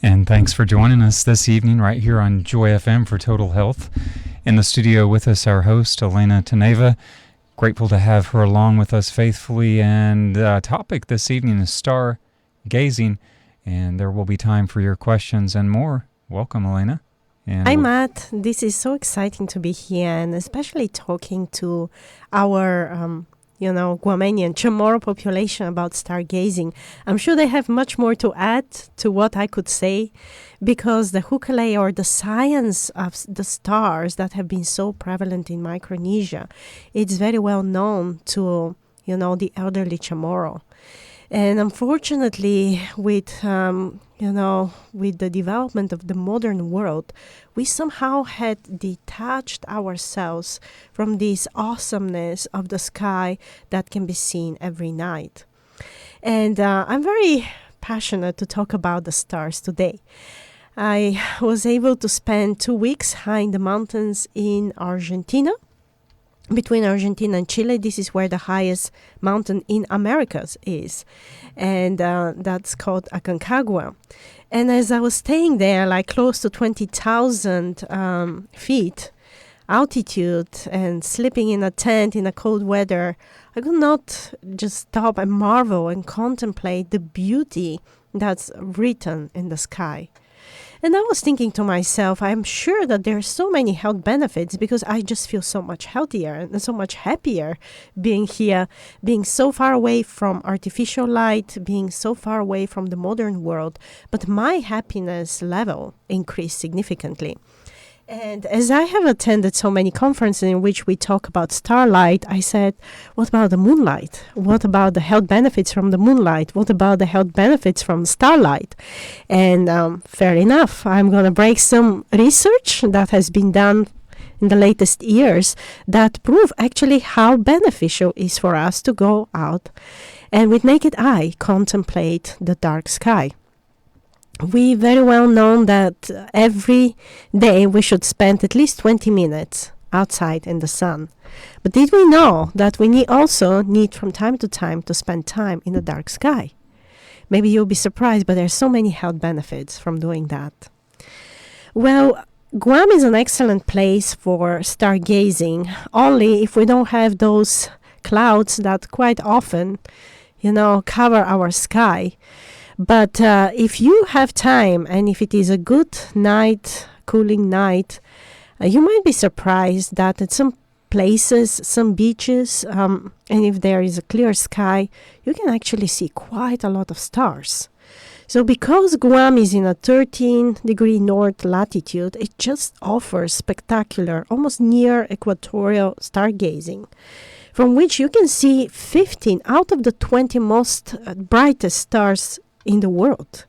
And thanks for joining us this evening right here on Joy FM for Total Health. In the studio with us, our host, Elena Taneva. Grateful to have her along with us faithfully. And the topic this evening is stargazing. And there will be time for your questions and more. Welcome, Elena. And Hi, Matt. This is so exciting to be here, and especially talking to our Guamanian Chamorro population about stargazing. I'm sure they have much more to add to what I could say, because the hukale, or the science of the stars that have been so prevalent in Micronesia, it's very well known to, the elderly Chamorro. And unfortunately, with the development of the modern world, we somehow had detached ourselves from this awesomeness of the sky that can be seen every night. And I'm very passionate to talk about the stars today. I was able to spend 2 weeks high in the mountains in Argentina. Between Argentina and Chile, this is where the highest mountain in Americas is. And that's called Aconcagua. And as I was staying there, like close to 20,000 feet altitude and sleeping in a tent in a cold weather, I could not just stop and marvel and contemplate the beauty that's written in the sky. And I was thinking to myself, I'm sure that there are so many health benefits, because I just feel so much healthier and so much happier being here, being so far away from artificial light, being so far away from the modern world. But my happiness level increased significantly. And as I have attended so many conferences in which we talk about starlight, I said, what about the moonlight? What about the health benefits from the moonlight? What about the health benefits from starlight? And fair enough, I'm going to break some research that has been done in the latest years that prove actually how beneficial it is for us to go out and with naked eye contemplate the dark sky. We very well know that every day we should spend at least 20 minutes outside in the sun. But did we know that we also need from time to time to spend time in the dark sky? Maybe you'll be surprised, but there are so many health benefits from doing that. Well, Guam is an excellent place for stargazing, only if we don't have those clouds that quite often, cover our sky. But if you have time, and if it is a good night, cooling night, you might be surprised that at some places, some beaches, and if there is a clear sky, you can actually see quite a lot of stars. So because Guam is in a 13-degree north latitude, it just offers spectacular, almost near equatorial stargazing, from which you can see 15 out of the 20 most brightest stars in the world.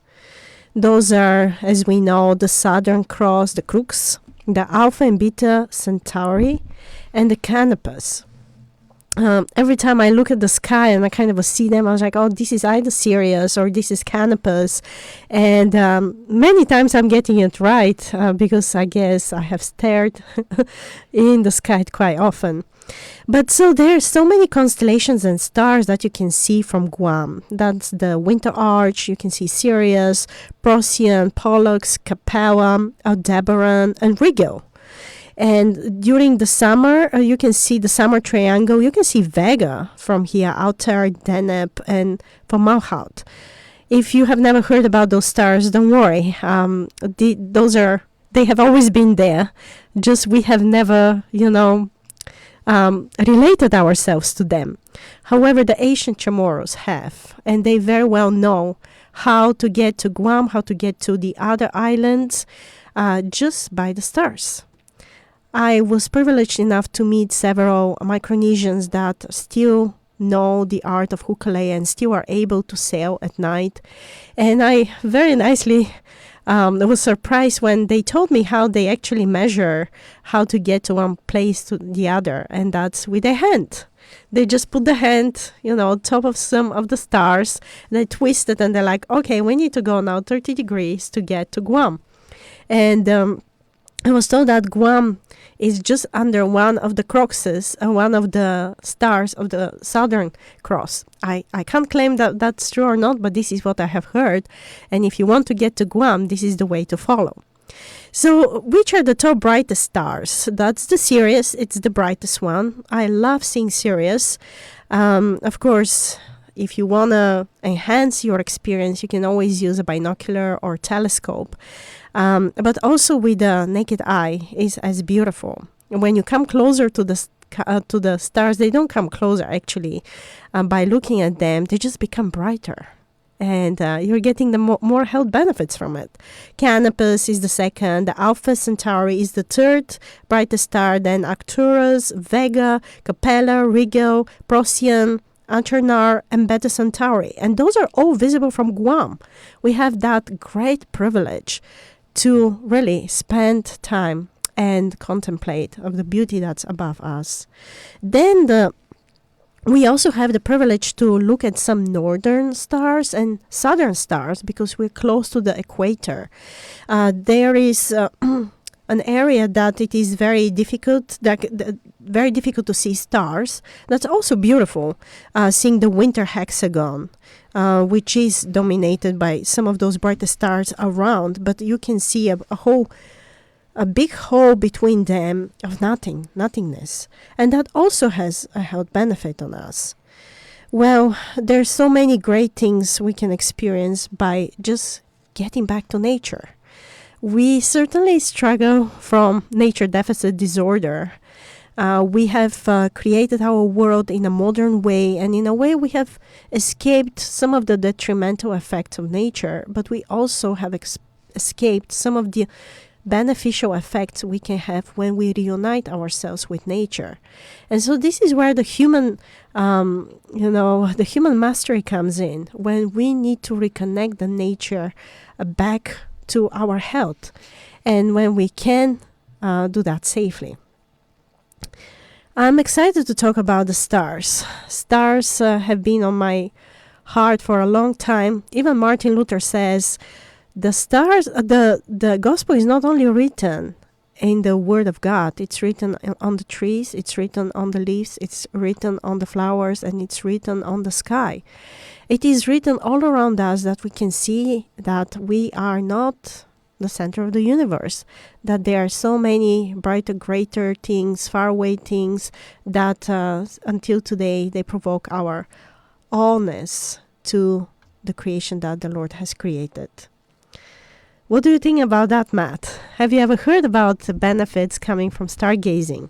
Those are, as we know, the Southern Cross, the Crux, the Alpha and Beta Centauri, and the Canopus. Every time I look at the sky and I kind of see them, I was like, oh, this is either Sirius or this is Canopus. And many times I'm getting it right because I guess I have stared in the sky quite often. But so there are so many constellations and stars that you can see from Guam. That's the Winter Arch. You can see Sirius, Procyon, Pollux, Capella, Aldebaran, and Rigel. And during the summer, you can see the summer triangle. You can see Vega from here, Altair, Deneb, and Fomalhaut. If you have never heard about those stars, don't worry. They have always been there. Just we have never, related ourselves to them. However, the ancient Chamorros have, and they very well know how to get to Guam, how to get to the other islands, just by the stars. I was privileged enough to meet several Micronesians that still know the art of hukale and still are able to sail at night. And I very nicely was surprised when they told me how they actually measure how to get to one place to the other, and that's with a hand. They just put the hand, on top of some of the stars, they twist it, and they're like, okay, we need to go now 30 degrees to get to Guam. And I was told that Guam is just under one of the cruxes, one of the stars of the Southern Cross. I can't claim that that's true or not, but this is what I have heard. And if you want to get to Guam, this is the way to follow. So, which are the top brightest stars? That's the Sirius. It's the brightest one. I love seeing Sirius. Of course, if you want to enhance your experience, you can always use a binocular or telescope. But also with the naked eye is as beautiful. When you come closer to the stars, they don't come closer actually. By looking at them, they just become brighter. And you're getting the more health benefits from it. Canopus is the second. The Alpha Centauri is the third brightest star. Then Arcturus, Vega, Capella, Rigel, Procyon, Anternar, and Beta Centauri. And those are all visible from Guam. We have that great privilege to really spend time and contemplate of the beauty that's above us. Then we also have the privilege to look at some northern stars and southern stars because we're close to the equator. There is an area that it is very difficult to see stars. That's also beautiful, seeing the winter hexagon, which is dominated by some of those brightest stars around, but you can see a big hole between them of nothingness. And that also has a health benefit on us. Well, there's so many great things we can experience by just getting back to nature. We certainly struggle from nature deficit disorder. We have created our world in a modern way, and in a way we have escaped some of the detrimental effects of nature, but we also have escaped some of the beneficial effects we can have when we reunite ourselves with nature. And so this is where the human mastery comes in, when we need to reconnect the nature back to our health, and when we can do that safely. I'm excited to talk about the stars. Stars have been on my heart for a long time. Even Martin Luther says the stars, the gospel is not only written in the word of God, it's written on the trees, it's written on the leaves, it's written on the flowers, and it's written on the sky. It is written all around us that we can see that we are not the center of the universe, that there are so many brighter, greater things, faraway things that until today they provoke our awness to the creation that the Lord has created. What do you think about that, Matt? Have you ever heard about the benefits coming from stargazing?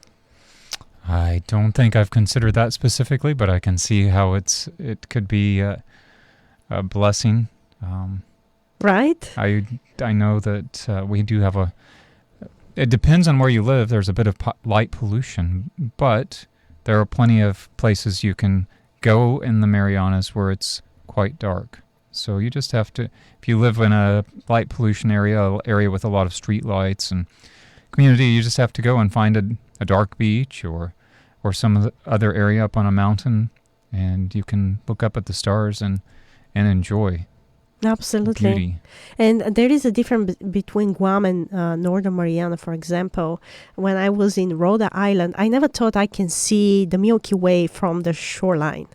I don't think I've considered that specifically, but I can see how it could be a blessing. Right? I know that we do have it depends on where you live. There's a bit of light pollution, but there are plenty of places you can go in the Marianas where it's quite dark. So you just have to, if you live in a light pollution area with a lot of street lights and community, you just have to go and find a dark beach or some other area up on a mountain, and you can look up at the stars and enjoy. Absolutely. Beauty. And there is a difference between Guam and Northern Mariana, for example. When I was in Rhode Island, I never thought I can see the Milky Way from the shoreline.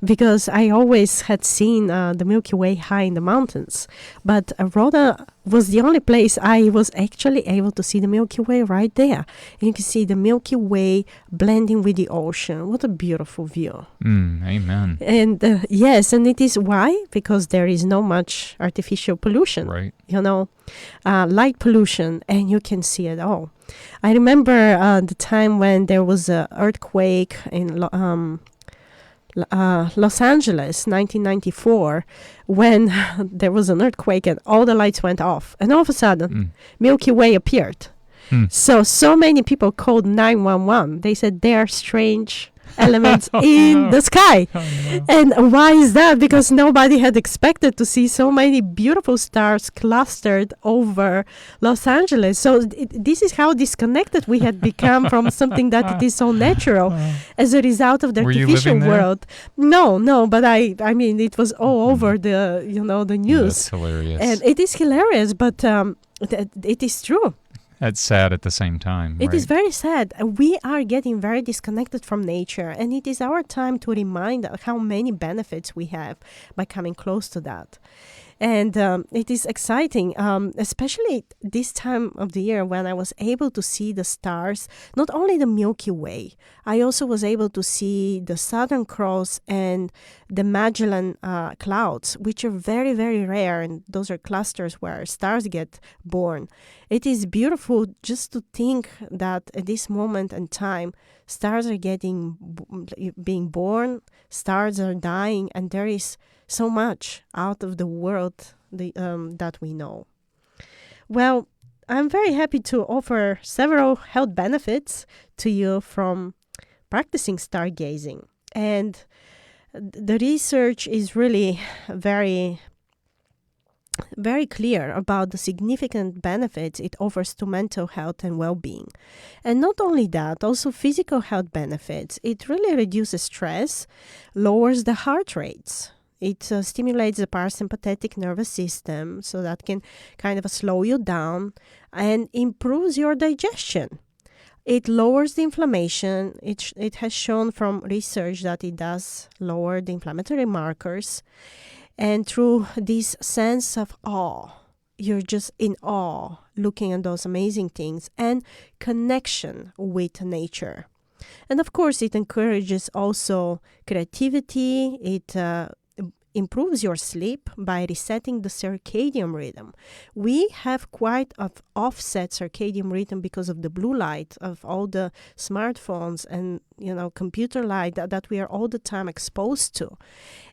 Because I always had seen the Milky Way high in the mountains. But Rhode was the only place I was actually able to see the Milky Way right there. And you can see the Milky Way blending with the ocean. What a beautiful view. Amen. And yes, and it is why? Because there is no much artificial pollution. Right. Light pollution, and you can see it all. I remember the time when there was an earthquake in Los Angeles, 1994, when there was an earthquake and all the lights went off. And all of a sudden, Milky Way appeared. So many people called 911. They said there are strange elements in the sky. And why is that? Because nobody had expected to see so many beautiful stars clustered over Los Angeles. So this is how disconnected we had become from something that it is so natural as a result of the artificial world. No, but I mean it was all over the the news. That's hilarious. And it is hilarious, but it is true. That's sad at the same time, It right? is very sad. We are getting very disconnected from nature, and it is our time to remind how many benefits we have by coming close to that. And it is exciting, especially this time of the year when I was able to see the stars, not only the Milky Way, I also was able to see the Southern Cross and the Magellan clouds, which are very, very rare. And those are clusters where stars get born. It is beautiful just to think that at this moment in time, stars are being born, stars are dying, and there is so much out of the world that we know. Well, I'm very happy to offer several health benefits to you from practicing stargazing. And the research is really very, very clear about the significant benefits it offers to mental health and well-being. And not only that, also physical health benefits. It really reduces stress, lowers the heart rates. It stimulates the parasympathetic nervous system, so that can kind of slow you down, and improves your digestion. It lowers the inflammation. It has shown from research that it does lower the inflammatory markers. And through this sense of awe, you're just in awe looking at those amazing things, and connection with nature. And of course, it encourages also creativity. It improves your sleep by resetting the circadian rhythm. We have quite an offset circadian rhythm because of the blue light of all the smartphones and computer light that we are all the time exposed to.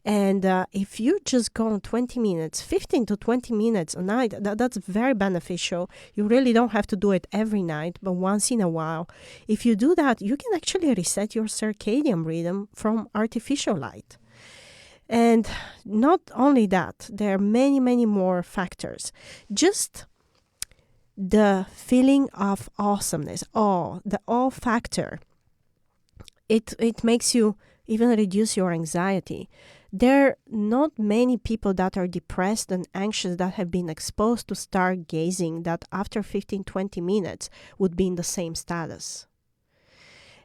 And if you just go on 20 minutes, 15 to 20 minutes a night, that's very beneficial. You really don't have to do it every night, but once in a while. If you do that, you can actually reset your circadian rhythm from artificial light. And not only that, there are many, many more factors. Just the feeling of awesomeness, the awe factor, it makes you even reduce your anxiety. There are not many people that are depressed and anxious that have been exposed to stargazing that after 15, 20 minutes would be in the same status.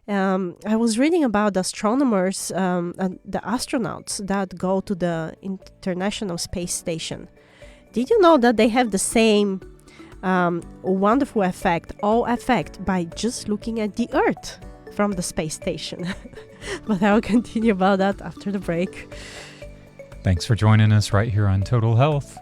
I was reading about astronomers and the astronauts that go to the International Space Station. Did you know that they have the same wonderful awe effect by just looking at the Earth from the space station? But I'll continue about that after the break. Thanks for joining us right here on Total Health.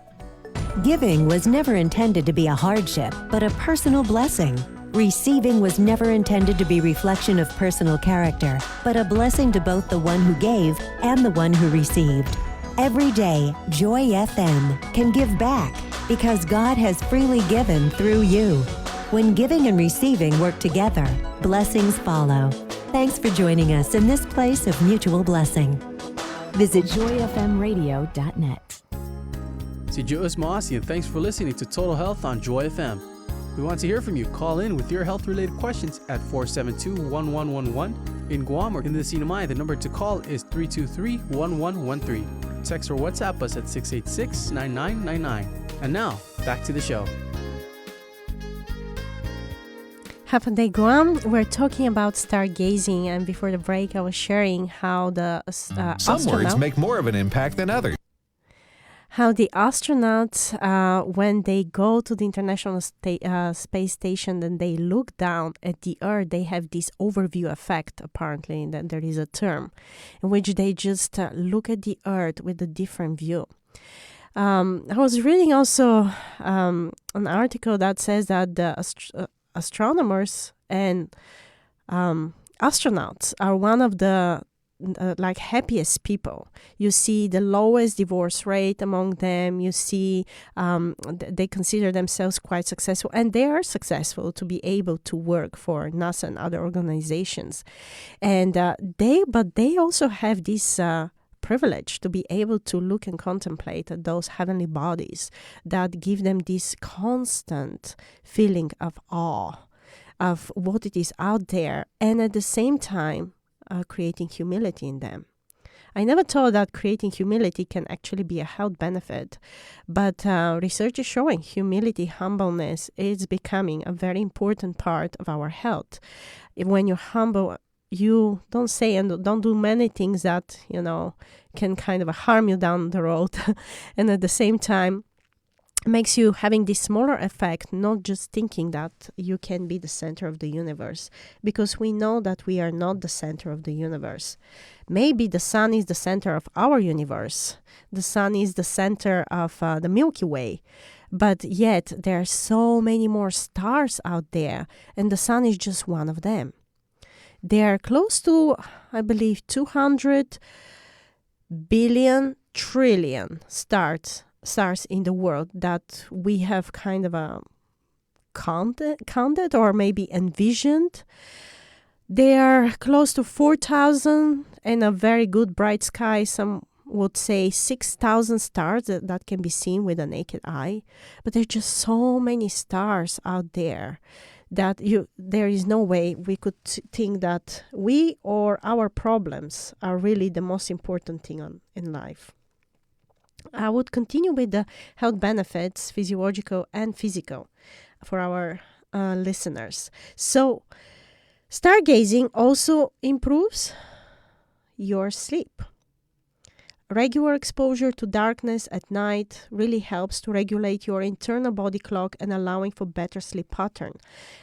Giving was never intended to be a hardship, but a personal blessing. Receiving was never intended to be reflection of personal character, but a blessing to both the one who gave and the one who received. Every day, Joy FM can give back because God has freely given through you. When giving and receiving work together, blessings follow. Thanks for joining us in this place of mutual blessing. Visit joyfmradio.net. C'est Joe Moasi, and thanks for listening to Total Health on Joy FM. We want to hear from you. Call in with your health-related questions at 472-1111. In Guam or in the Sinamai, the number to call is 323-1113. Text or WhatsApp us at 686-9999. And now, back to the show. Half a Day Guam, we're talking about stargazing, and before the break I was sharing how the Some words make more of an impact than others. How the astronauts, when they go to the International Space Station and they look down at the Earth, they have this overview effect, apparently, that there is a term, in which they just look at the Earth with a different view. I was reading also an article that says that the astronomers and astronauts are one of the happiest people. You see the lowest divorce rate among them. You see they consider themselves quite successful, and they are successful to be able to work for NASA and other organizations. And they also have this privilege to be able to look and contemplate at those heavenly bodies that give them this constant feeling of awe of what it is out there, and at the same time creating humility in them. I never thought that creating humility can actually be a health benefit. But research is showing humility, humbleness is becoming a very important part of our health. When you're humble, you don't say and don't do many things that, can kind of harm you down the road. And at the same time, makes you having this smaller effect, not just thinking that you can be the center of the universe, because we know that we are not the center of the universe. Maybe the sun is the center of our universe. The sun is the center of the Milky Way. But yet there are so many more stars out there, and the sun is just one of them. There are close to, I believe, 200 billion trillion stars in the world that we have kind of counted or maybe envisioned. There are close to 4,000 and a very good bright sky. Some would say 6,000 stars that can be seen with a naked eye. But there are just so many stars out there that there is no way we could think that we or our problems are really the most important thing in life. I would continue with the health benefits, physiological and physical, for our listeners. So, stargazing also improves your sleep. Regular exposure to darkness at night really helps to regulate your internal body clock and allowing for better sleep pattern.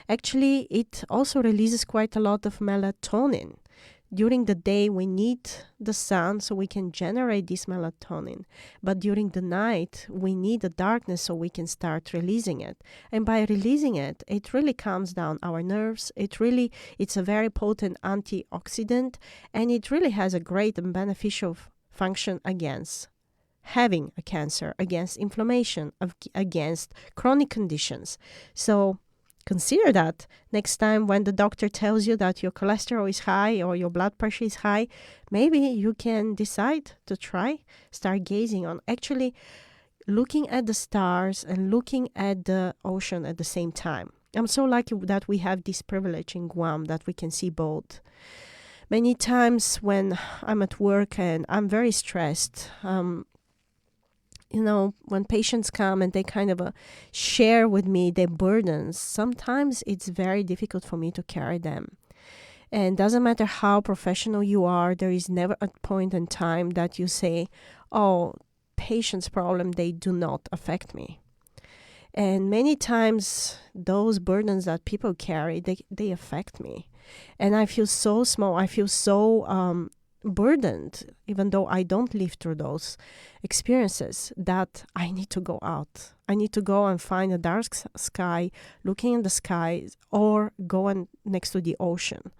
Actually, it also releases quite a lot of melatonin. During the day, we need the sun so we can generate this melatonin. But during the night, we need the darkness so we can start releasing it. And by releasing it, it really calms down our nerves. It's a very potent antioxidant, and it really has a great and beneficial function against having a cancer, against inflammation, against chronic conditions. So consider that next time when the doctor tells you that your cholesterol is high or your blood pressure is high, maybe you can decide to try stargazing on actually looking at the stars and looking at the ocean at the same time. I'm so lucky that we have this privilege in Guam that we can see both. Many times when I'm at work and I'm very stressed, when patients come and they kind of share with me their burdens, sometimes it's very difficult for me to carry them. And doesn't matter how professional you are, there is never a point in time that you say, oh, patient's problem, they do not affect me. And many times those burdens that people carry, they affect me. And I feel so small. I feel so burdened, even though I don't live through those experiences, that I need to go out. I need to go and find a dark sky, looking in the sky, or go next to the ocean.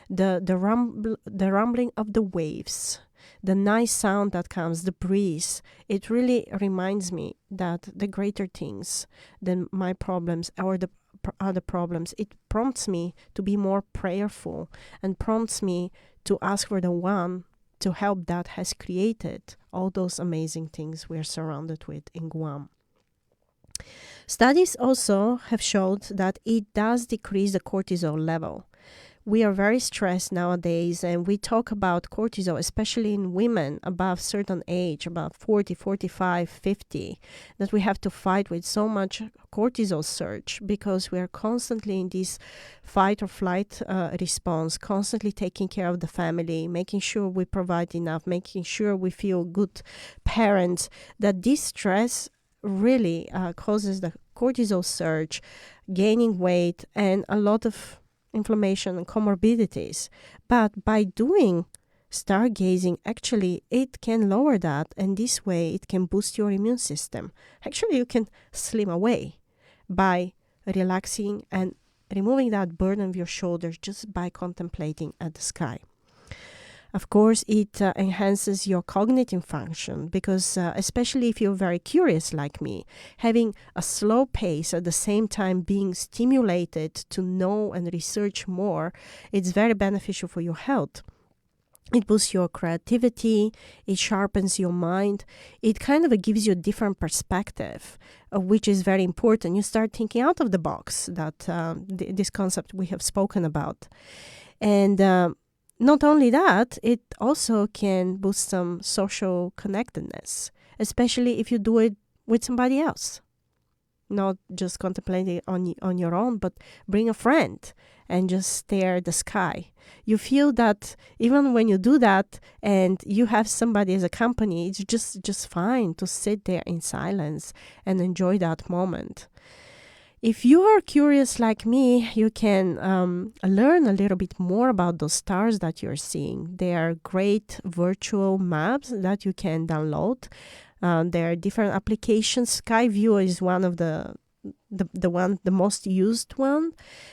The rumbling of the waves, the nice sound that comes, the breeze, it really reminds me that the greater things than my problems or the other problems, it prompts me to be more prayerful and prompts me to ask for the one to help that has created all those amazing things we're surrounded with in Guam. Studies also have showed that it does decrease the cortisol level. We are very stressed nowadays, and we talk about cortisol, especially in women above certain age, about 40, 45, 50, that we have to fight with so much cortisol surge because we are constantly in this fight or flight response, constantly taking care of the family, making sure we provide enough, making sure we feel good parents, that this stress really causes the cortisol surge, gaining weight, and a lot of inflammation and comorbidities. But by doing stargazing, actually, it can lower that, and this way it can boost your immune system. Actually, you can slim away by relaxing and removing that burden of your shoulders just by contemplating at the sky. Of course, it enhances your cognitive function because especially if you're very curious like me, having a slow pace at the same time being stimulated to know and research more, it's very beneficial for your health. It boosts your creativity, it sharpens your mind, it kind of gives you a different perspective, which is very important. You start thinking out of the box, that this concept we have spoken about. And not only that, it also can boost some social connectedness, especially if you do it with somebody else. Not just contemplating on your own, but bring a friend and just stare at the sky. You feel that even when you do that and you have somebody as a company, it's just fine to sit there in silence and enjoy that moment. If you are curious like me, you can learn a little bit more about those stars that you're seeing. They are great virtual maps that you can download. There are different applications. Skyview is one of the most used one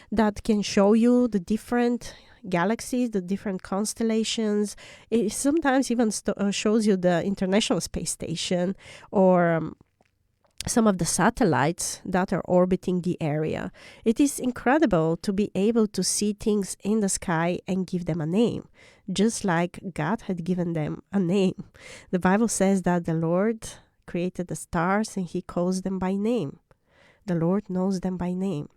that can show you the different galaxies, the different constellations. It sometimes even shows you the International Space Station or some of the satellites that are orbiting the area. It is incredible to be able to see things in the sky and give them a name, just like God had given them a name. The Bible says that the Lord created the stars and he calls them by name. The Lord knows them by name.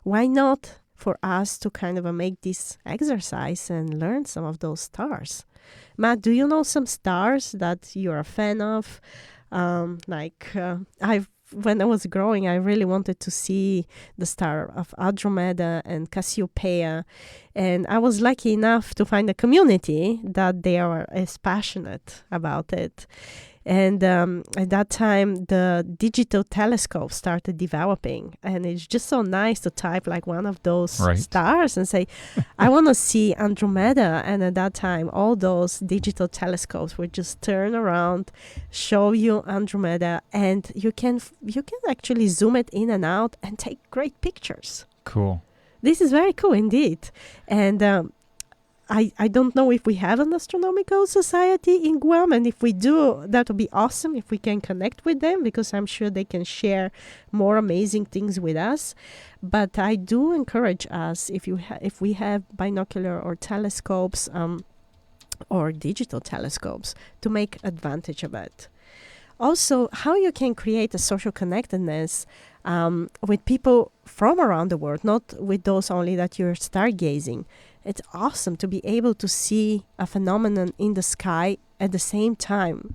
Why not for us to kind of make this exercise and learn some of those stars? Matt, do you know some stars that you're a fan of? When I was growing, I really wanted to see the star of Andromeda and Cassiopeia, and I was lucky enough to find a community that they are as passionate about it. And at that time, the digital telescope started developing, and it's just so nice to type like one of those stars and say, I want to see Andromeda. And at that time, all those digital telescopes would just turn around, show you Andromeda, and you can actually zoom it in and out and take great pictures. Cool. This is very cool indeed. And I don't know if we have an astronomical society in Guam, and if we do, that would be awesome if we can connect with them, because I'm sure they can share more amazing things with us. But I do encourage us, if we have binocular or telescopes or digital telescopes, to make advantage of it. Also, how you can create a social connectedness with people from around the world, not with those only that you're stargazing. It's awesome to be able to see a phenomenon in the sky at the same time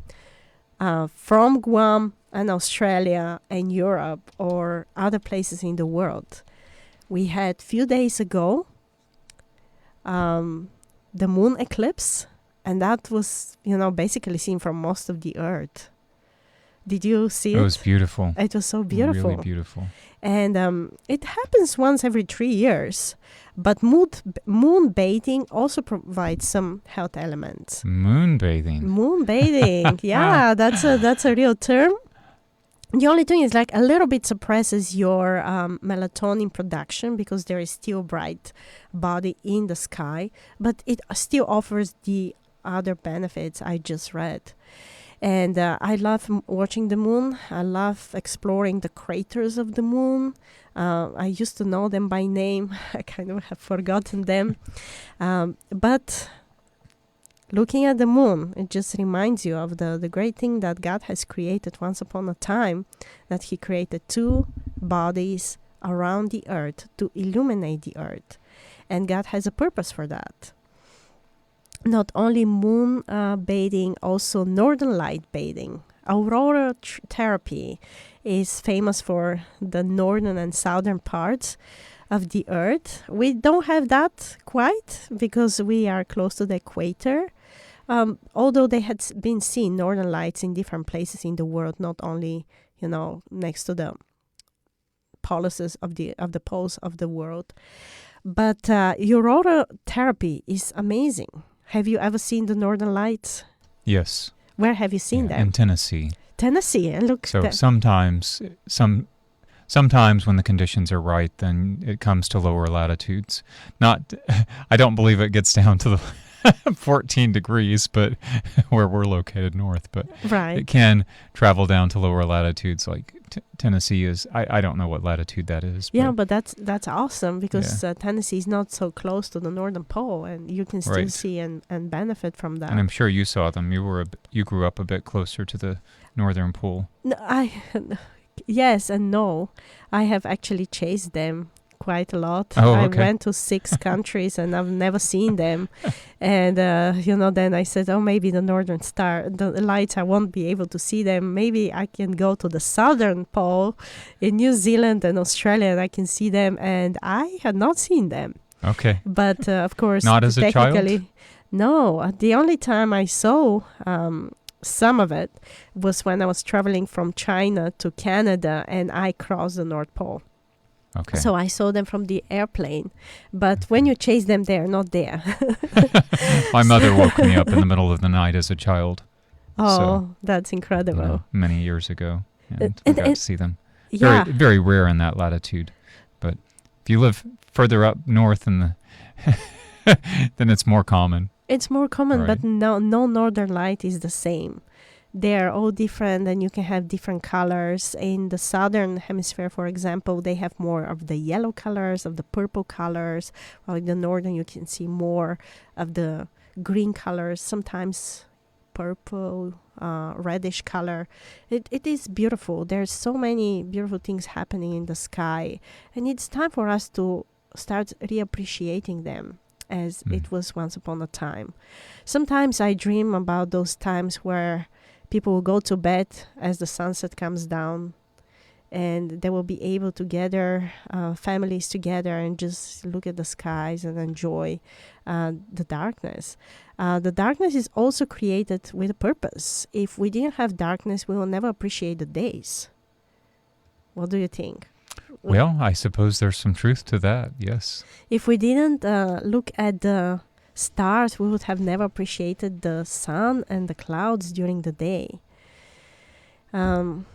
from Guam and Australia and Europe or other places in the world. We had few days ago the moon eclipse, and that was, basically seen from most of the earth. Did you see it? It was beautiful. It was so beautiful. Really beautiful. And it happens once every 3 years. But moon bathing also provides some health elements. Moon bathing. Moon bathing. Yeah, that's a real term. The only thing is like a little bit suppresses your melatonin production because there is still bright body in the sky. But it still offers the other benefits I just read. And I love watching the moon. I love exploring the craters of the moon. I used to know them by name. I kind of have forgotten them. But looking at the moon, it just reminds you of the great thing that God has created once upon a time, that he created two bodies around the earth to illuminate the earth. And God has a purpose for that. Not only moon bathing, also northern light bathing. Aurora therapy is famous for the northern and southern parts of the earth. We don't have that quite because we are close to the equator. Although they had been seen northern lights in different places in the world, not only next to the policies of the poles of the world. But aurora therapy is amazing. Have you ever seen the Northern Lights? Yes. Where have you seen them? In Tennessee. Tennessee, and look. So sometimes when the conditions are right, then it comes to lower latitudes. I don't believe it gets down to the 14 degrees, but where we're located north, but right. It can travel down to lower latitudes. Like Tennessee is. I don't know what latitude that is. Yeah, but that's awesome because Tennessee is not so close to the Northern Pole, and you can still see and benefit from that. And I'm sure you saw them. You grew up a bit closer to the Northern Pole. No, yes and no. I have actually chased them quite a lot. Oh, I okay. went to 6 countries and I've never seen them. And, then I said, oh, maybe the the lights, I won't be able to see them. Maybe I can go to the southern pole in New Zealand and Australia and I can see them. And I had not seen them. Okay. But, of course, Not as a child? No. The only time I saw some of it was when I was traveling from China to Canada and I crossed the North Pole. Okay. So I saw them from the airplane. But when you chase them, they're not there. My mother woke me up in the middle of the night as a child. Oh, that's incredible. Many years ago. And And- we got and- to see them. Yeah. Very, very rare in that latitude. But if you live further up north in the then it's more common. It's more common, Right. but no northern light is the same. They're all different and you can have different colors. In the southern hemisphere, for example, they have more of the yellow colors, of the purple colors. While in the northern, you can see more of the green colors, sometimes purple, reddish color. It is beautiful. There's so many beautiful things happening in the sky. And it's time for us to start reappreciating them as it was once upon a time. Sometimes I dream about those times where people will go to bed as the sunset comes down and they will be able to gather families together and just look at the skies and enjoy the darkness. The darkness is also created with a purpose. If we didn't have darkness, we will never appreciate the days. What do you think? Well, I suppose there's some truth to that, yes. If we didn't look at the stars, we would have never appreciated the sun and the clouds during the day. And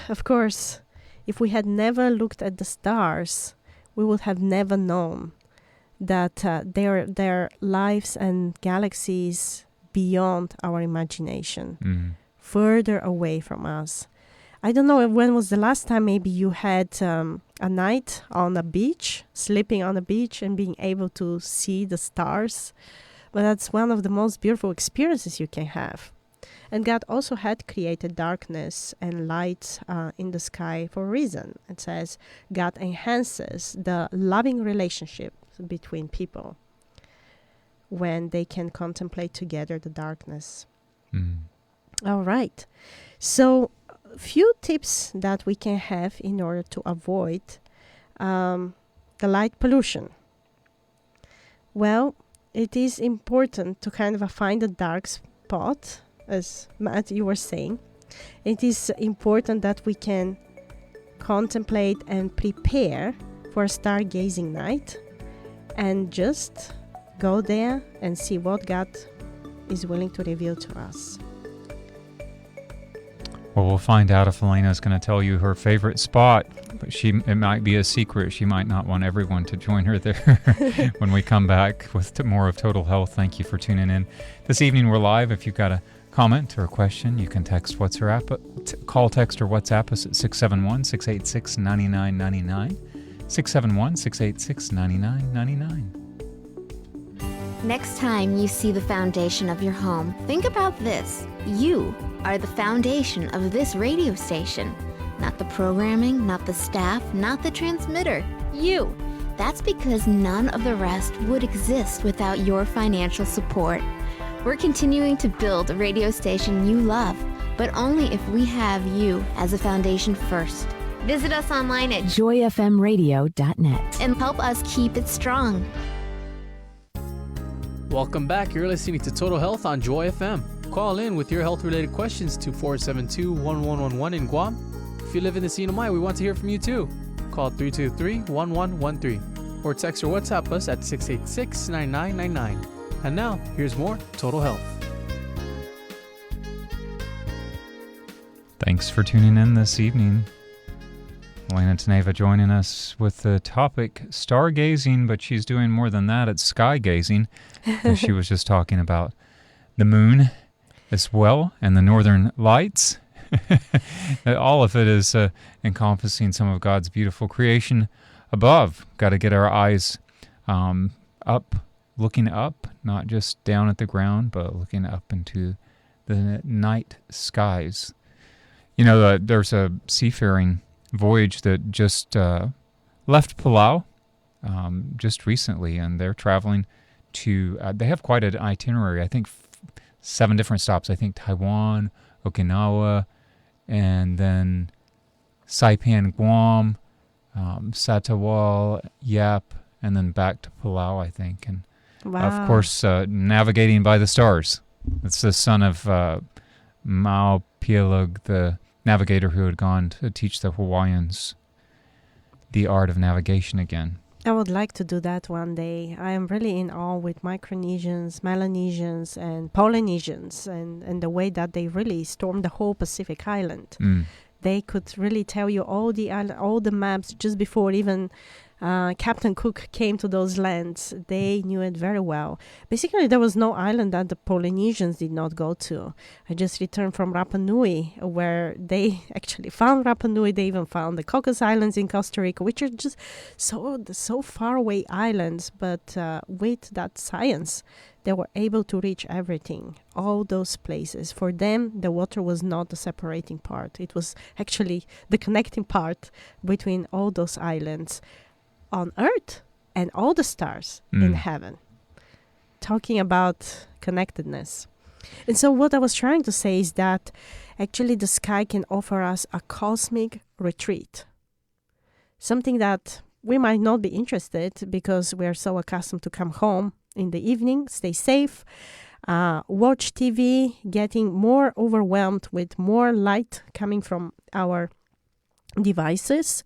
of course, if we had never looked at the stars, we would have never known that there are lives and galaxies beyond our imagination, further away from us. I don't know when was the last time maybe you had a night on a beach, sleeping on a beach and being able to see the stars. But that's one of the most beautiful experiences you can have. And God also had created darkness and light in the sky for a reason. It says God enhances the loving relationship between people when they can contemplate together the darkness. All right. So few tips that we can have in order to avoid the light pollution. Well, it is important to kind of find a dark spot, as Matt, you were saying. It is important that we can contemplate and prepare for a stargazing night and just go there and see what God is willing to reveal to us. Well, we'll find out if Elena's going to tell you her favorite spot, but it might be a secret. She might not want everyone to join her there when we come back with more of Total Health. Thank you for tuning in. This evening we're live. If you've got a comment or a question, you can text call, text, or WhatsApp us at 671-686-9999, 671-686-9999. Next time you see the foundation of your home, think about this. You are the foundation of this radio station. Not the programming, not the staff, not the transmitter. You. That's because none of the rest would exist without your financial support. We're continuing to build a radio station you love, but only if we have you as a foundation first. Visit us online at joyfmradio.net and help us keep it strong. Welcome back. You're listening to Total Health on Joy FM. Call in with your health-related questions to 472-1111 in Guam. If you live in the CNMI, we want to hear from you too. Call 323-1113 or text or WhatsApp us at 686-9999. And now, here's more Total Health. Thanks for tuning in this evening. Elena Taneva joining us with the topic stargazing, but she's doing more than that. It's sky gazing. She was just talking about the moon as well and the northern lights. All of it is encompassing some of God's beautiful creation above. Got to get our eyes up, looking up, not just down at the ground, but looking up into the night skies. You know, there's a seafaring voyage that just left Palau just recently, and they're traveling to, they have quite an itinerary. I think 7 different stops. I think Taiwan, Okinawa, and then Saipan, Guam, Satawal, Yap, and then back to Palau, I think. And of course, navigating by the stars. It's the son of Mao Pialug, the navigator who had gone to teach the Hawaiians the art of navigation again. I would like to do that one day. I am really in awe with Micronesians, Melanesians, and Polynesians, and the way that they really stormed the whole Pacific island. They could really tell you all the maps just before even Captain Cook came to those lands. They knew it very well. Basically, there was no island that the Polynesians did not go to. I just returned from Rapa Nui, where they actually found Rapa Nui. They even found the Cocos Islands in Costa Rica, which are just so far away islands. But with that science, they were able to reach everything, all those places. For them, the water was not the separating part. It was actually the connecting part between all those islands on Earth and all the stars in heaven. Talking about connectedness. And so what I was trying to say is that actually the sky can offer us a cosmic retreat. Something that we might not be interested because we are so accustomed to come home in the evening, stay safe, watch TV, getting more overwhelmed with more light coming from our devices,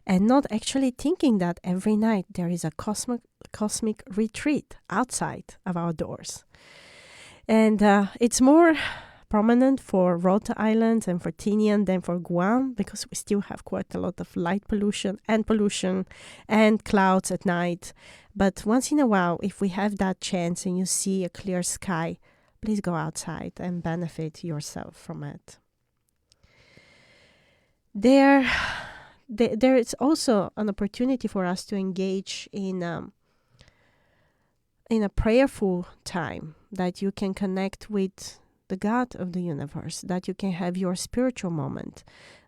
and not actually thinking that every night there is a cosmic retreat outside of our doors. And it's more prominent for Rota Island and for Tinian than for Guam, because we still have quite a lot of light pollution and clouds at night. But once in a while, if we have that chance and you see a clear sky, please go outside and benefit yourself from it. There is also an opportunity for us to engage in a prayerful time, that you can connect with the God of the universe, that you can have your spiritual moment,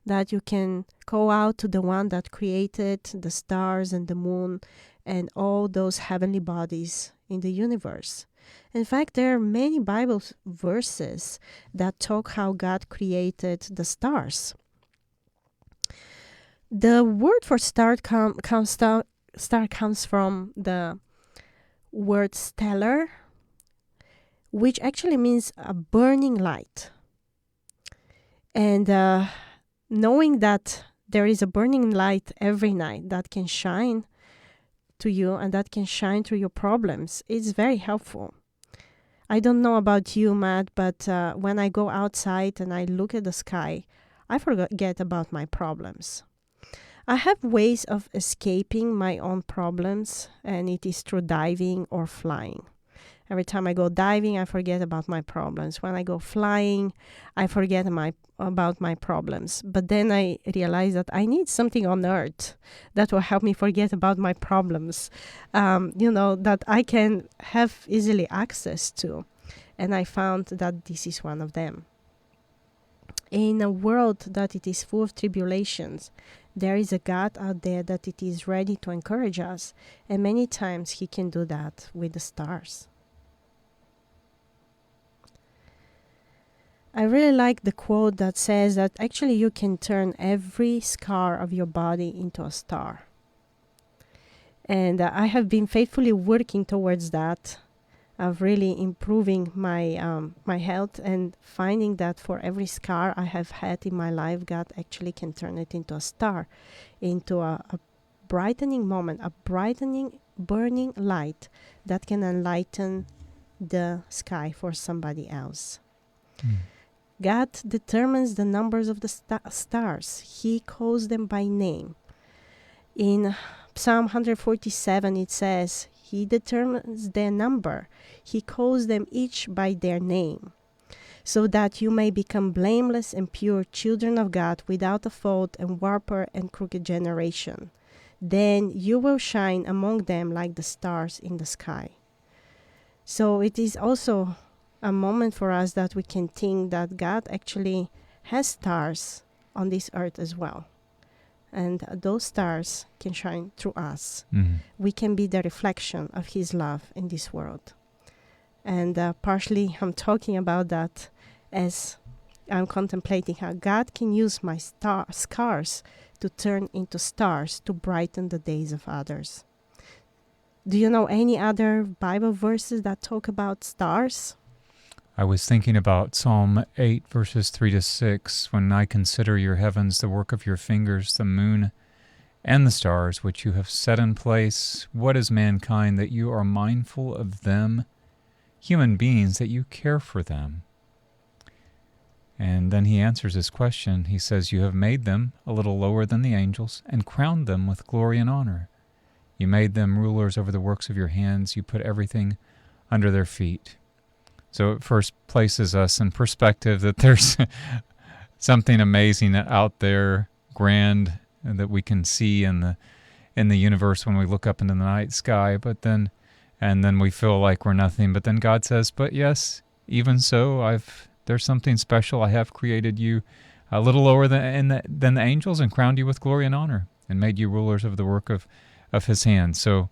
that you can go out to the one that created the stars and the moon and all those heavenly bodies in the universe. In fact, there are many Bible verses that talk how God created the stars. The word for star comes from the word stellar, which actually means a burning light. And knowing that there is a burning light every night that can shine to you and that can shine through your problems is very helpful. I don't know about you, Matt, but when I go outside and I look at the sky, I forget about my problems. I have ways of escaping my own problems, and it is through diving or flying. Every time I go diving, I forget about my problems. When I go flying, I forget about my problems. But then I realize that I need something on Earth that will help me forget about my problems, that I can have easily access to. And I found that this is one of them. In a world that it is full of tribulations, there is a God out there that it is ready to encourage us. And many times he can do that with the stars. I really like the quote that says that actually you can turn every scar of your body into a star. And I have been faithfully working towards that, of really improving my my health and finding that for every scar I have had in my life, God actually can turn it into a star, into a brightening moment, a brightening, burning light that can enlighten the sky for somebody else. God determines the numbers of the stars. He calls them by name. In Psalm 147, it says, He determines their number. He calls them each by their name, so that you may become blameless and pure children of God, without a fault and warper and crooked generation. Then you will shine among them like the stars in the sky. So it is also a moment for us that we can think that God actually has stars on this earth as well. and those stars can shine through us. Mm. We can be the reflection of His love in this world. And partially I'm talking about that as I'm contemplating how God can use my scars to turn into stars to brighten the days of others. Do you know any other Bible verses that talk about stars? I was thinking about Psalm 8, verses 3 to 6. When I consider your heavens, the work of your fingers, the moon and the stars which you have set in place, what is mankind that you are mindful of them, human beings that you care for them? And then he answers this question. He says, you have made them a little lower than the angels and crowned them with glory and honor. You made them rulers over the works of your hands. You put everything under their feet. So it first places us in perspective that there's something amazing out there, grand, that we can see in the universe when we look up into the night sky. And then we feel like we're nothing. But then God says, but yes, even so, there's something special. I have created you a little lower than the angels and crowned you with glory and honor and made you rulers of the work of His hands. So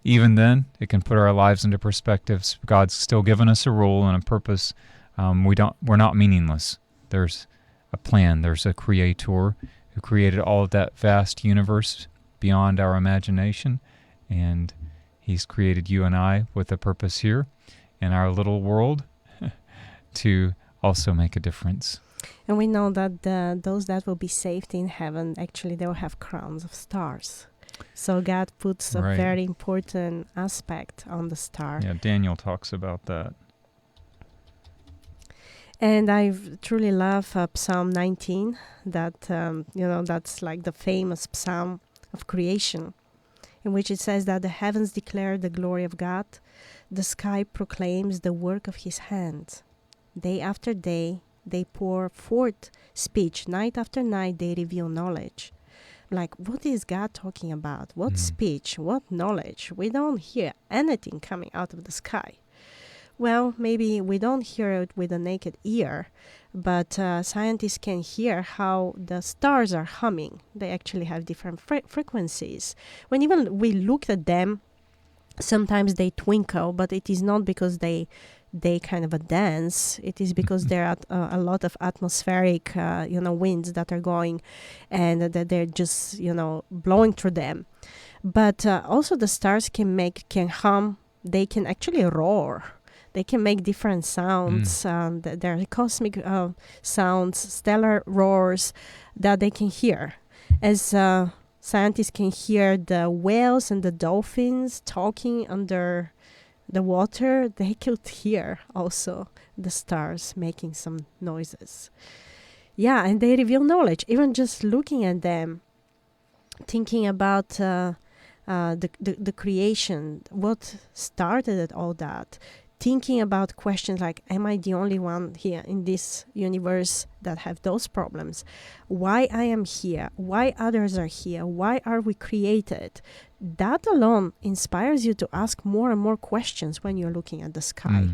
even then, it can put our lives into perspective. God's still given us a role and a purpose. We're not meaningless. There's a plan. There's a creator who created all of that vast universe beyond our imagination, and He's created you and I with a purpose here in our little world to also make a difference. And we know that those that will be saved in heaven, actually they will have crowns of stars. So God puts a very important aspect on the star. Yeah, Daniel talks about that. And I truly love Psalm 19, that, that's like the famous psalm of creation, in which it says that the heavens declare the glory of God, the sky proclaims the work of His hand. Day after day, they pour forth speech. Night after night, they reveal knowledge. Like, what is God talking about? What speech? What knowledge? We don't hear anything coming out of the sky. Well, maybe we don't hear it with a naked ear, but scientists can hear how the stars are humming. They actually have different frequencies. When even we look at them, sometimes they twinkle, but it is not because they kind of a dance. It is because there are a lot of atmospheric, winds that are going, and that they're just, blowing through them. But also the stars can hum. They can actually roar. They can make different sounds. There are cosmic sounds, stellar roars that they can hear. As scientists can hear the whales and the dolphins talking under the water, they could hear also the stars making some noises. Yeah, and they reveal knowledge. Even just looking at them, thinking about the creation, what started all that, thinking about questions like, am I the only one here in this universe that have those problems? Why I am here? Why others are here? Why are we created? That alone inspires you to ask more and more questions when you're looking at the sky.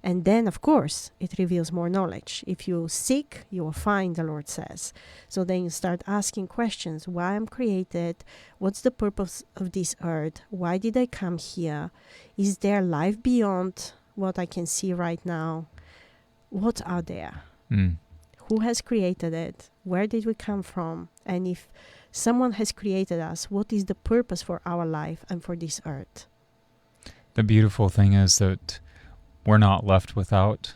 And then, of course, it reveals more knowledge. If you seek, you will find, the Lord says. So then you start asking questions. Why I'm created? What's the purpose of this earth? Why did I come here? Is there life beyond what I can see right now? What are there? Who has created it? Where did we come from? And if someone has created us, what is the purpose for our life and for this earth? The beautiful thing is that we're not left without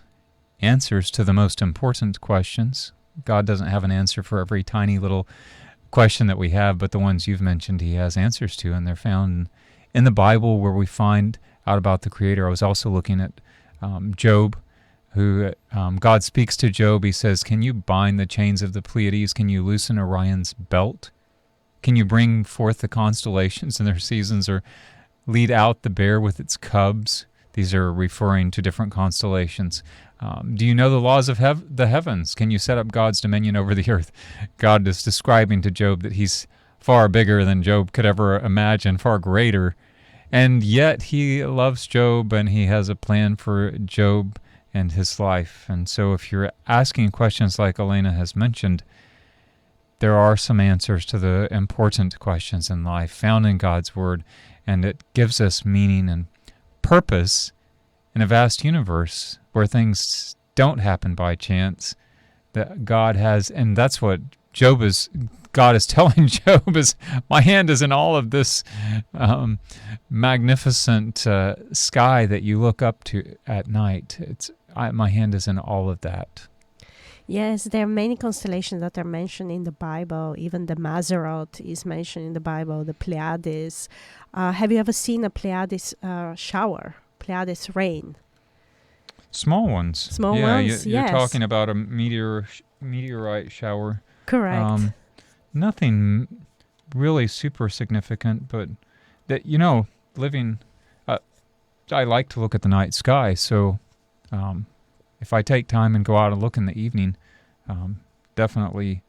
answers to the most important questions. God doesn't have an answer for every tiny little question that we have, but the ones you've mentioned, He has answers to, and they're found in the Bible where we find out about the Creator. I was also looking at Job, who God speaks to Job. He says, can you bind the chains of the Pleiades? Can you loosen Orion's belt? Can you bring forth the constellations in their seasons, or lead out the bear with its cubs? These are referring to different constellations. Do you know the laws of the heavens? Can you set up God's dominion over the earth? God is describing to Job that He's far bigger than Job could ever imagine, far greater. And yet He loves Job, and He has a plan for Job and his life. And so if you're asking questions like Elena has mentioned, there are some answers to the important questions in life found in God's Word, and it gives us meaning and purpose in a vast universe where things don't happen by chance. That God has, and that's what God is telling Job is, my hand is in all of this magnificent sky that you look up to at night. My hand is in all of that. Yes, there are many constellations that are mentioned in the Bible. Even the Mazzaroth is mentioned in the Bible, the Pleiades. Have you ever seen a Pleiades shower, Pleiades rain? Small ones. Small ones, You're yes. talking about a meteorite shower. Correct. Nothing really super significant, but that, living, I like to look at the night sky, so if I take time and go out and look in the evening, definitely,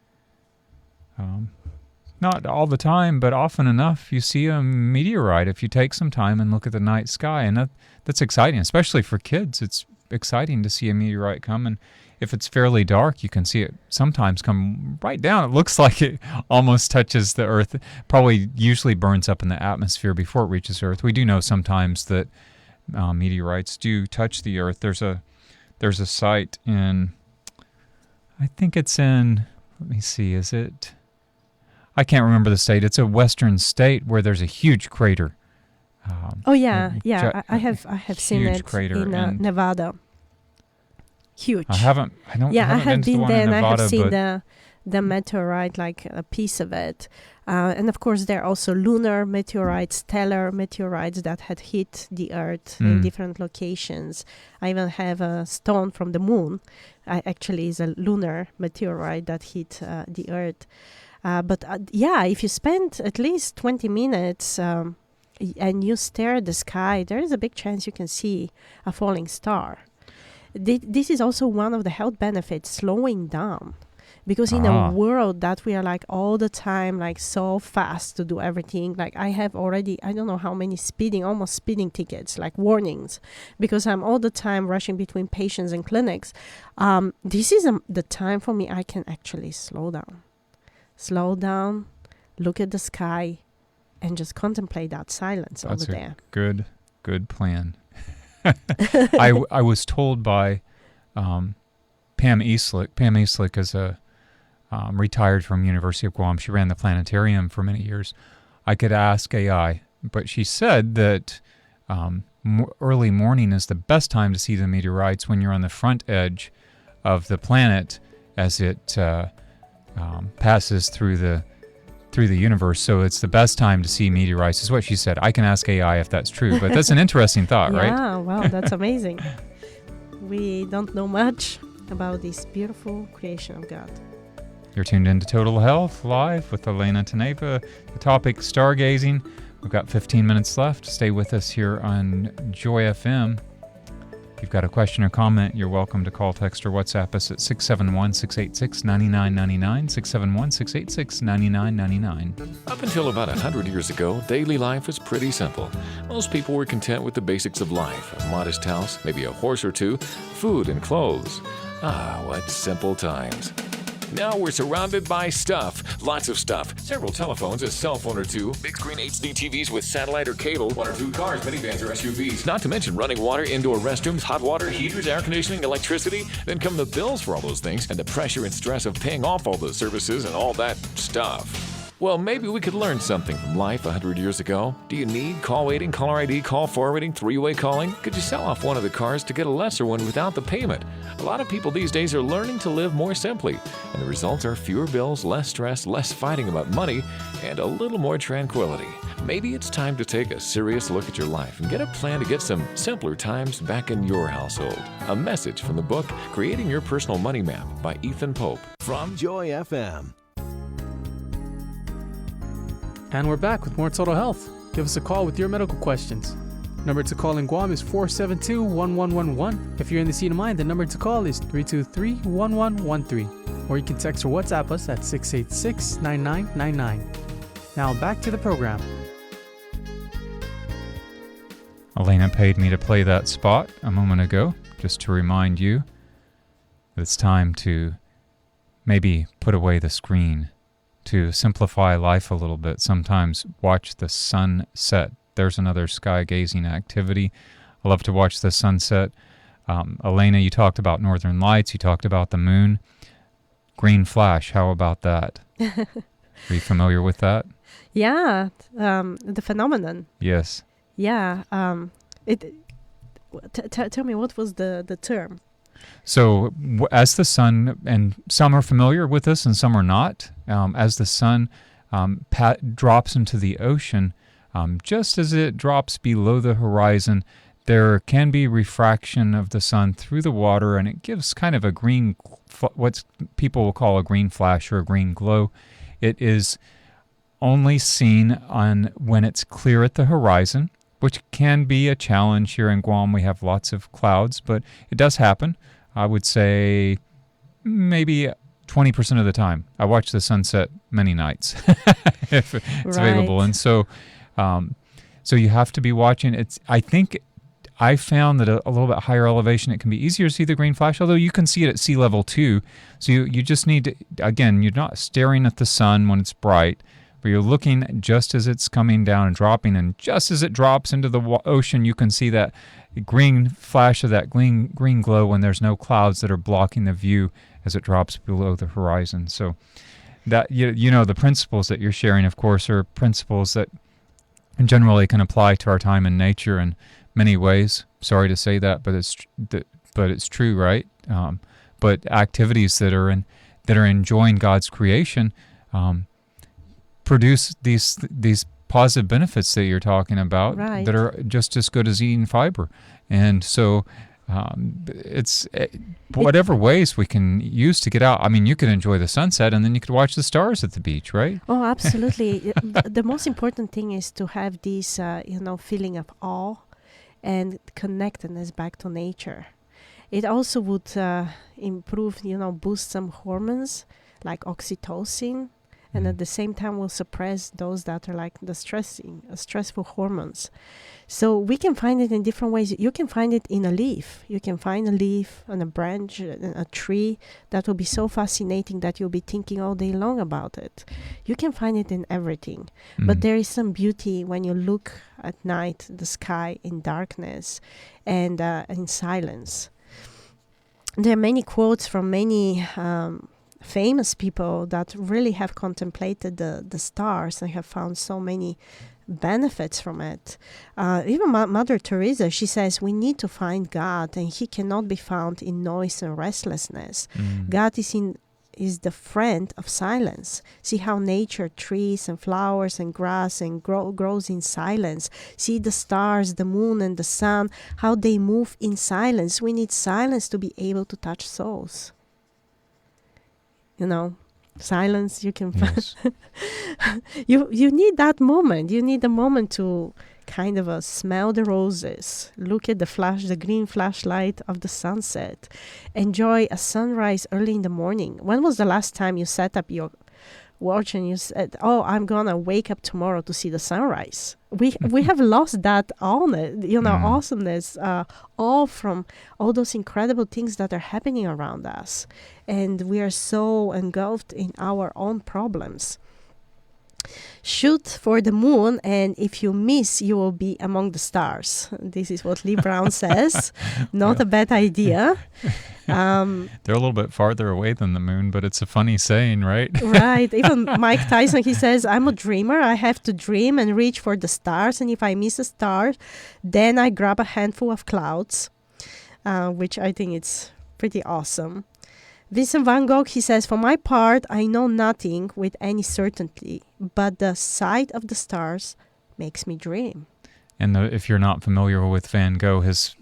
not all the time, but often enough, you see a meteorite if you take some time and look at the night sky, and that's exciting, especially for kids. It's exciting to see a meteorite come, and if it's fairly dark, you can see it sometimes come right down. It looks like it almost touches the earth. Probably usually burns up in the atmosphere before it reaches Earth. We do know sometimes that meteorites do touch the earth. There's a site in, I think it's in, let me see, I can't remember the state. It's a western state where there's a huge crater. I have seen it crater in Nevada. Huge. I haven't been to the one there, in and Nevada, I have seen but the meteorite, like a piece of it. And of course, there are also lunar meteorites, stellar meteorites that had hit the Earth in different locations. I even have a stone from the moon. Actually, is a lunar meteorite that hit the Earth. But if you spend at least 20 minutes and you stare at the sky, there is a big chance you can see a falling star. This is also one of the health benefits, slowing down. Because in a world that we are like all the time, like so fast to do everything, like I have already, I don't know how many almost speeding tickets, like warnings, because I'm all the time rushing between patients and clinics. This is the time for me I can actually slow down, look at the sky, and just contemplate that silence over there. That's a good plan. I was told by Pam Eastlick. Pam Eastlick is retired from University of Guam. She ran the planetarium for many years. I could ask AI, but she said that early morning is the best time to see the meteorites when you're on the front edge of the planet as it passes through the universe. So it's the best time to see meteorites, is what she said. I can ask AI if that's true, but that's an interesting thought, right? Yeah, wow, that's amazing. We don't know much about this beautiful creation of God. You're tuned into Total Health Live with Elena Taneva. The topic, stargazing. We've got 15 minutes left. Stay with us here on Joy FM. If you've got a question or comment, you're welcome to call, text, or WhatsApp us at 671-686-9999, 671-686-9999. Up until about 100 years ago, daily life was pretty simple. Most people were content with the basics of life: a modest house, maybe a horse or two, food and clothes. What simple times. Now we're surrounded by stuff. Lots of stuff. Several telephones, a cell phone or two, big screen HD TVs with satellite or cable, one or two cars, minivans or SUVs. Not to mention running water, indoor restrooms, hot water, heaters, air conditioning, electricity. Then come the bills for all those things and the pressure and stress of paying off all those services and all that stuff. Well, maybe we could learn something from life 100 years ago. Do you need call waiting, caller ID, call forwarding, three-way calling? Could you sell off one of the cars to get a lesser one without the payment? A lot of people these days are learning to live more simply, and the results are fewer bills, less stress, less fighting about money, and a little more tranquility. Maybe it's time to take a serious look at your life and get a plan to get some simpler times back in your household. A message from the book, Creating Your Personal Money Map by Ethan Pope. From Joy FM. And we're back with more Total Health. Give us a call with your medical questions. Number to call in Guam is 472-1111. If you're in the CNMI, the number to call is 323-1113. Or you can text or WhatsApp us at 686-9999. Now back to the program. Elena paid me to play that spot a moment ago, just to remind you that it's time to maybe put away the screen to simplify life a little bit, sometimes watch the sun set. There's another sky gazing activity. I love to watch the sunset. Elena, you talked about northern lights. You talked about the moon. Green flash, how about that? Are you familiar with that? Yeah, the phenomenon. Yes. Yeah. Tell me, what was the term? So as the sun, and some are familiar with this and some are not, as the sun drops into the ocean, just as it drops below the horizon, there can be refraction of the sun through the water, and it gives kind of a green, what people will call a green flash or a green glow. It is only seen when it's clear at the horizon, which can be a challenge. Here in Guam, we have lots of clouds, but it does happen. I would say maybe 20% of the time. I watch the sunset many nights if it's available. And so you have to be watching. I think I found that a little bit higher elevation, it can be easier to see the green flash, although you can see it at sea level too. So you just need to, again, you're not staring at the sun when it's bright, but you're looking just as it's coming down and dropping, and just as it drops into the ocean, you can see that green flash of that green glow when there's no clouds that are blocking the view as it drops below the horizon. So that the principles that you're sharing, of course, are principles that generally can apply to our time in nature in many ways. Sorry to say that, but it's true, right? But activities that are enjoying God's creation produce these positive benefits that you're talking about, right, that are just as good as eating fiber. And so it's whatever ways we can use to get out. I mean, you could enjoy the sunset and then you could watch the stars at the beach, right? Oh, absolutely. The most important thing is to have this, feeling of awe and connectedness back to nature. It also would improve, boost some hormones like oxytocin, and at the same time will suppress those that are like the stressful hormones. So we can find it in different ways. You can find it in a leaf. You can find a leaf on a branch, a tree, that will be so fascinating that you'll be thinking all day long about it. You can find it in everything. But there is some beauty when you look at night, the sky in darkness and in silence. There are many quotes from many famous people that really have contemplated the stars and have found so many benefits from it. Even Mother Teresa, she says we need to find God, and he cannot be found in noise and restlessness. God is the friend of silence. See how nature, trees and flowers and grass and grows in silence. See the stars, the moon and the sun, how they move in silence. We need silence to be able to touch souls. Silence, you can Yes. you need that moment. You need a moment to kind of smell the roses, look at the green flashlight of the sunset, enjoy a sunrise early in the morning. When was the last time you set up your watch and you said, "Oh, I'm gonna wake up tomorrow to see the sunrise"? We have lost that awesomeness, all from all those incredible things that are happening around us, and we are so engulfed in our own problems. Shoot for the moon, and if you miss, you will be among the stars. This is what Lee Brown says. Not a bad idea. They're a little bit farther away than the moon, but it's a funny saying, right? Right. Even Mike Tyson, he says, "I'm a dreamer. I have to dream and reach for the stars. And if I miss a star, then I grab a handful of clouds," which I think it's pretty awesome. Vincent van Gogh, he says, "For my part, I know nothing with any certainty, but the sight of the stars makes me dream." And if you're not familiar with Van Gogh, his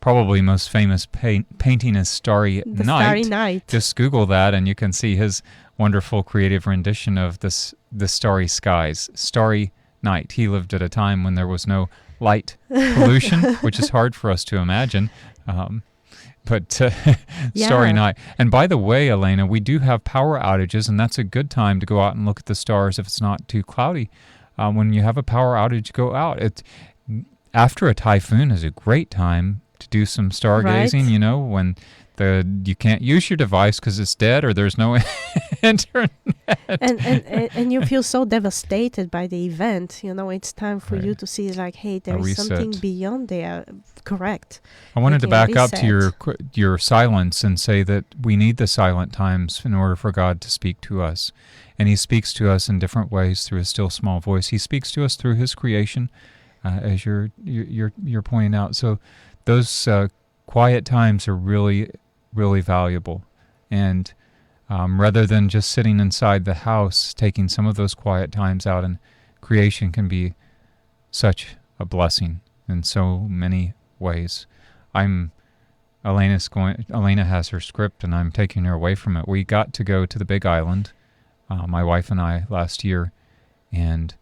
probably most famous painting is Starry The Night. Starry Night. Just Google that and you can see his wonderful creative rendition of the starry skies. Starry Night. He lived at a time when there was no light pollution, which is hard for us to imagine. But Starry Night. And by the way, Elena, we do have power outages, and that's a good time to go out and look at the stars if it's not too cloudy. When you have a power outage, go out. After a typhoon is a great time to do some stargazing, Right. when you can't use your device because it's dead or there's no internet. And you feel so devastated by the event. It's time for you to see, like, hey, there is something beyond there. Correct. I wanted to back up to reset. your silence and say that we need the silent times in order for God to speak to us. And he speaks to us in different ways through his still small voice. He speaks to us through his creation, as you're pointing out. So those quiet times are really, really valuable. And rather than just sitting inside the house, taking some of those quiet times out in creation can be such a blessing in so many ways. Elena has her script, and I'm taking her away from it. We got to go to the Big Island, my wife and I, last year, and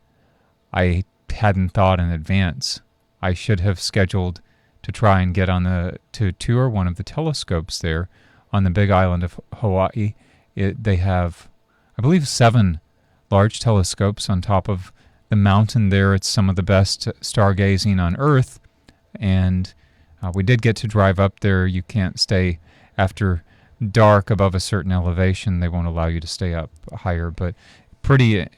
I hadn't thought in advance. I should have scheduled to try and get to tour one of the telescopes there on the Big Island of Hawaii. They have, I believe, 7 large telescopes on top of the mountain there. It's some of the best stargazing on Earth, and we did get to drive up there. You can't stay after dark above a certain elevation. They won't allow you to stay up higher, but pretty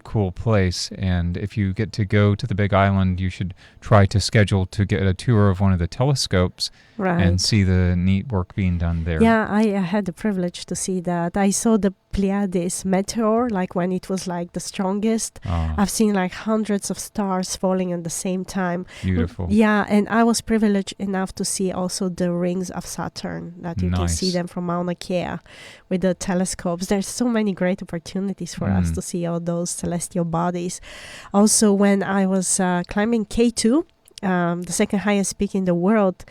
cool place. And if you get to go to the Big Island, you should try to schedule to get a tour of one of the telescopes and see the neat work being done there. Yeah, I had the privilege to see that. I saw the Pleiades meteor, like when it was like the strongest. I've seen like hundreds of stars falling at the same time. Beautiful. Yeah, and I was privileged enough to see also the rings of Saturn, that you can see them from Mauna Kea with the telescopes. There's so many great opportunities for us to see all those celestial bodies. Also, when I was climbing K2, the second highest peak in the world,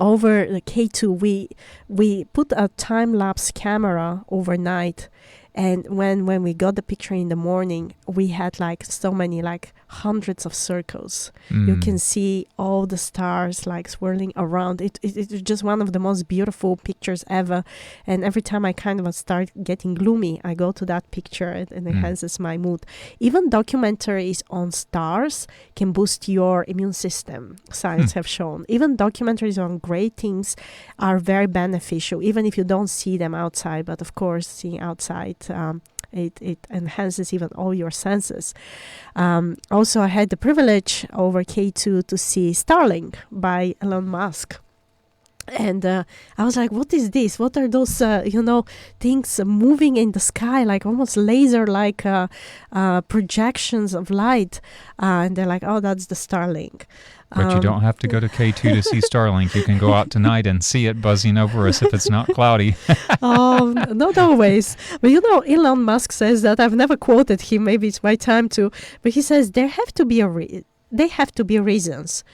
over the K2, we put a time-lapse camera overnight, and when we got the picture in the morning, we had like so many, like hundreds of circles. You can see all the stars like swirling around. It's just one of the most beautiful pictures ever. And every time I kind of start getting gloomy, I go to that picture and it enhances my mood. Even documentaries on stars can boost your immune system, science have shown. Even documentaries on great things are very beneficial, even if you don't see them outside. But of course, seeing outside, it enhances even all your senses. Also, I had the privilege over K2 to see Starlink by Elon Musk. And I was like, what is this? What are those, things moving in the sky, like almost laser-like projections of light? And they're like, oh, that's the Starlink. But you don't have to go to K2 to see Starlink. You can go out tonight and see it buzzing over us if it's not cloudy. Not always. But Elon Musk says that. I've never quoted him. Maybe it's my time to. But he says there have to be reasons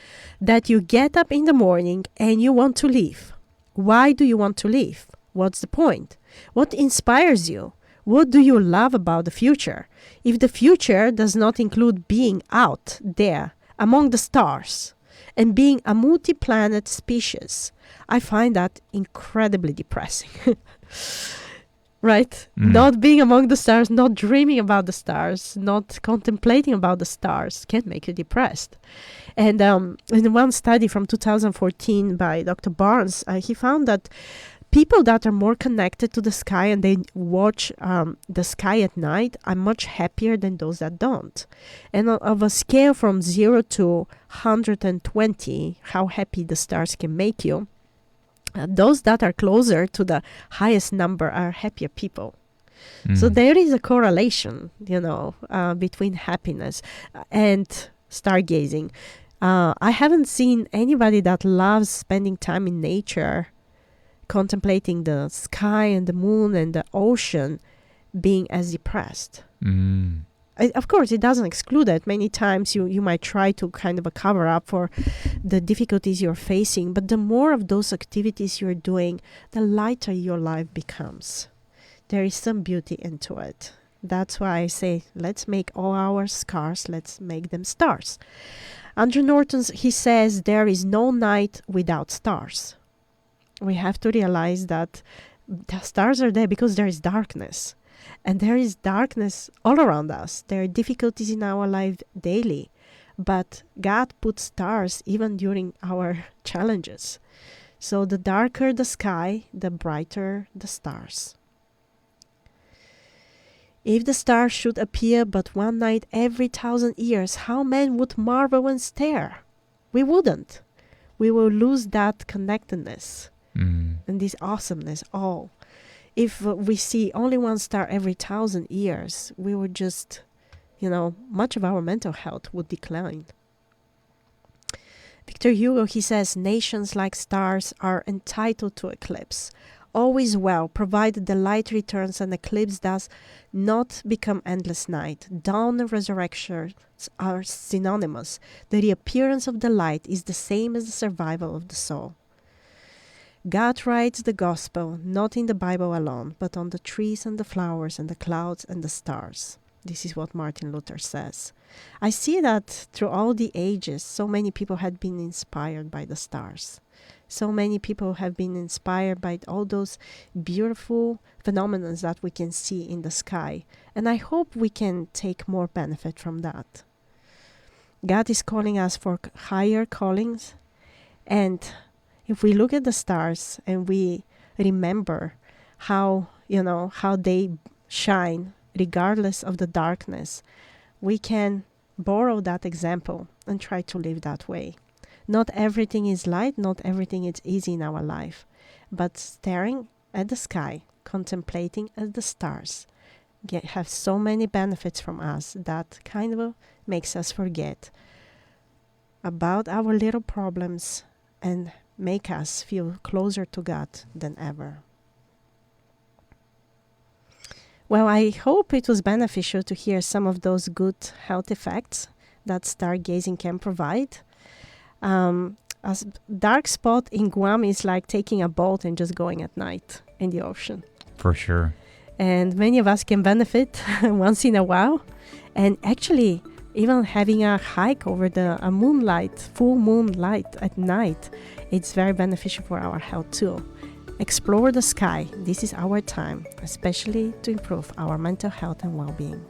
that you get up in the morning and you want to leave. Why do you want to leave? What's the point? What inspires you? What do you love about the future? If the future does not include being out there among the stars and being a multi-planet species, I find that incredibly depressing. Right? Not being among the stars, not dreaming about the stars, not contemplating about the stars can make you depressed. And in one study from 2014 by Dr. Barnes, he found that people that are more connected to the sky and they watch the sky at night are much happier than those that don't. And of a scale from 0 to 120, how happy the stars can make you, those that are closer to the highest number are happier people. So there is a correlation, between happiness and stargazing. I haven't seen anybody that loves spending time in nature, contemplating the sky and the moon and the ocean, being as depressed. Of course, it doesn't exclude that. Many times you might try to kind of a cover up for the difficulties you're facing, but the more of those activities you're doing, the lighter your life becomes. There is some beauty into it. That's why I say, let's make all our scars, let's make them stars. Andrew Norton, he says, there is no night without stars. We have to realize that the stars are there because there is darkness. And there is darkness all around us. There are difficulties in our life daily. But God put stars even during our challenges. So the darker the sky, the brighter the stars. If the stars should appear but one night every 1,000 years, how men would marvel and stare? We wouldn't. We will lose that connectedness and this awesomeness all. If we see only one star every 1,000 years, we would just, much of our mental health would decline. Victor Hugo, he says, nations like stars are entitled to eclipse. Always well, provided the light returns and eclipse does not become endless night. Dawn and resurrection are synonymous. The reappearance of the light is the same as the survival of the soul. God writes the gospel not in the Bible alone, but on the trees and the flowers and the clouds and the stars. This is what Martin Luther says. I see that through all the ages, so many people had been inspired by the stars. So many people have been inspired by all those beautiful phenomena that we can see in the sky. And I hope we can take more benefit from that. God is calling us for higher callings. And if we look at the stars and we remember how they shine regardless of the darkness, we can borrow that example and try to live that way. Not everything is light, not everything is easy in our life, but staring at the sky, contemplating at the stars, have so many benefits from us that kind of makes us forget about our little problems and make us feel closer to God than ever. Well, I hope it was beneficial to hear some of those good health effects that stargazing can provide. A dark spot in Guam is like taking a boat and just going at night in the ocean. For sure. And many of us can benefit once in a while. And actually, even having a hike over a moonlight, full moonlight at night, it's very beneficial for our health too. Explore the sky. This is our time, especially to improve our mental health and well-being.